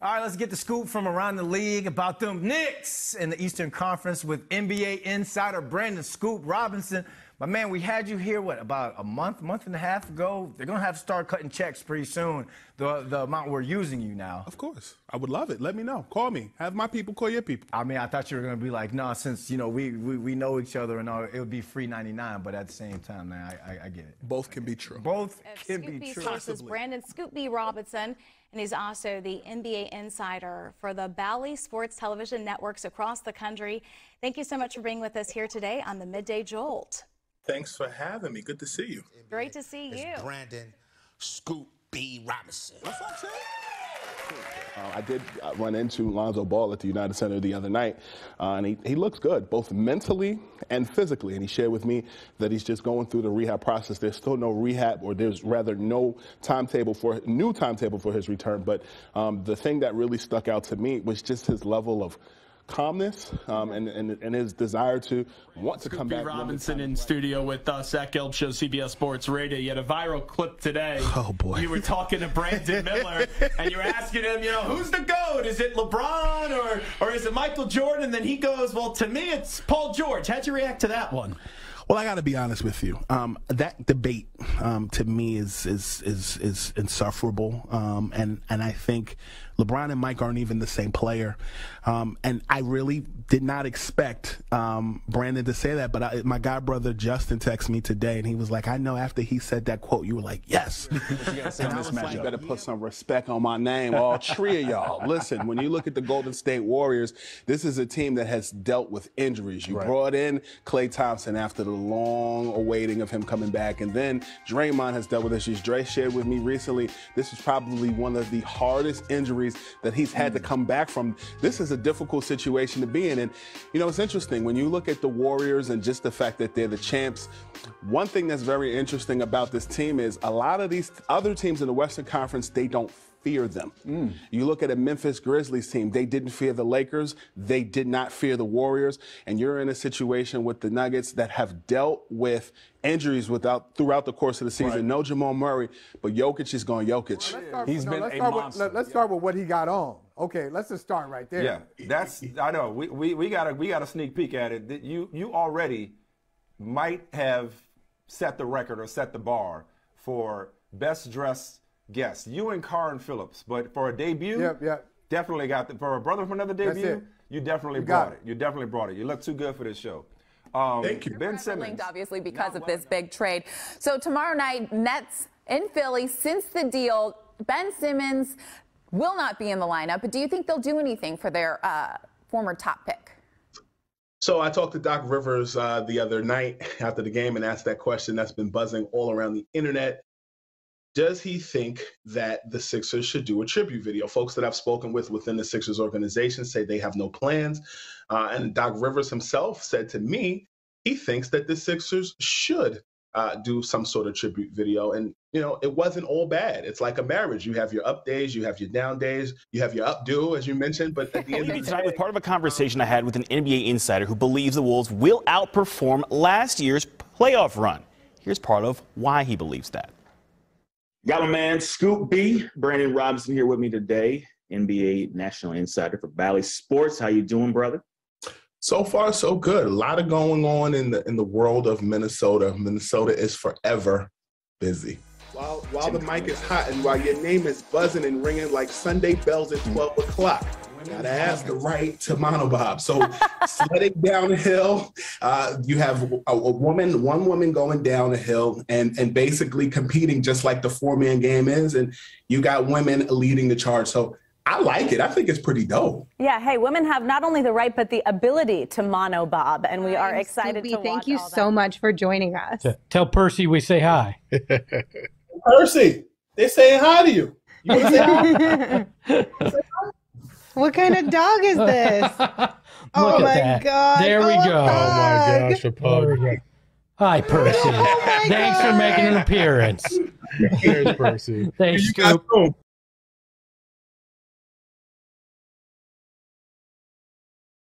All right, let's get the scoop from around the league about them Knicks in the Eastern Conference with NBA insider Brandon "Scoop" Robinson. My man, we had you here, what, about a month and a half ago? They're going to have to start cutting checks pretty soon, the amount we're using you now. Of course. I would love it. Let me know. Call me. Have my people call your people. I mean, I thought you were going to be like, no, since, you know, we know each other and all, it would be free 99, but at the same time, man, I get it. Both can be true. Both can be true. Sources Brandon "Scoop" Robinson, and he's also the NBA insider for the Bally sports television networks across the country. Thank you so much for being with us here today on the Midday Jolt. Thanks for having me. Good to see you. Great to see you. Brandon "Scoop" Robinson. What's up, Sam? I did run into Lonzo Ball at the United Center the other night, and he looks good, both mentally and physically. And he shared with me that he's just going through the rehab process. There's still no rehab, or there's rather no new timetable for his return. But the thing that really stuck out to me was just his level of calmness and his desire to want to come back. Robinson in studio with us, Zach Gelb Show, CBS Sports Radio. You had a viral clip today. Oh, boy. You were talking to Brandon Miller, and you were asking him, you know, who's the GOAT? Is it LeBron or is it Michael Jordan? And then he goes, well, to me, it's Paul George. How'd you react to that one? Well, I got to be honest with you. That debate to me is insufferable, and I think LeBron and Mike aren't even the same player. And I really did not expect Brandon to say that, but my god brother Justin texted me today, and he was like, "I know." After he said that quote, you were like, "Yes." And I was like, "You better put some respect on my name, all three of y'all." Listen, when you look at the Golden State Warriors, this is a team that has dealt with injuries. You brought in Klay Thompson after the long awaiting of him coming back, and then Draymond has dealt with issues. Dre shared with me recently, this is probably one of the hardest injuries that he's had to come back from. This is a difficult situation to be in. And, you know, it's interesting when you look at the Warriors and just the fact that they're the champs. One thing that's very interesting about this team is a lot of these other teams in the Western Conference, they don't fear them. You look at a Memphis Grizzlies team, they didn't fear the Lakers, they did not fear the Warriors, and you're in a situation with the Nuggets that have dealt with injuries throughout the course of the season. Right. No Jamal Murray, but Jokic is going Jokic. He's been a monster. Let's start with what he got on. Okay, let's just start right there. Yeah, I know. We got a sneak peek at it. You already might have set the record or set the bar for best dressed guest. You and Karin Phillips, but for a debut, definitely got for a brother from another debut. You definitely brought it. You definitely brought it. You look too good for this show. Thank you. Ben Simmons, linked obviously because of this big trade. So tomorrow night, Nets in Philly. Since the deal, Ben Simmons will not be in the lineup. But do you think they'll do anything for their former top pick? So I talked to Doc Rivers the other night after the game and asked that question that's been buzzing all around the internet. Does he think that the Sixers should do a tribute video? Folks that I've spoken with within the Sixers organization say they have no plans. And Doc Rivers himself said to me, he thinks that the Sixers should do some sort of tribute video. And, you know, it wasn't all bad. It's like a marriage. You have your up days, you have your down days, you have your updo, as you mentioned. But at the end of the day, tonight with part of a conversation I had with an NBA insider who believes the Wolves will outperform last year's playoff run. Here's part of why he believes that. Got my man Scoop B, Brandon Robinson here with me today, NBA national insider for Bally Sports. How you doing, brother? So far, so good. A lot of going on in the world of Minnesota. Minnesota is forever busy. While the mic is hot and while your name is buzzing and ringing like Sunday bells at 12 o'clock, gotta have the right to monobob. So sledding down a hill, you have one woman going down a hill and basically competing just like the four-man game is, and you got women leading the charge. So I like it. I think it's pretty dope. Yeah, hey, women have not only the right, but the ability to monobob, and we are excited to watch. Thank you so much for joining us. Tell Percy we say hi. Percy, they're saying hi to you. You want to say hi? What kind of dog is this? Oh my God. There we go. Oh my gosh, a pug. Hi, Percy. Thanks for making an appearance. There's Percy. Thanks, Scoop.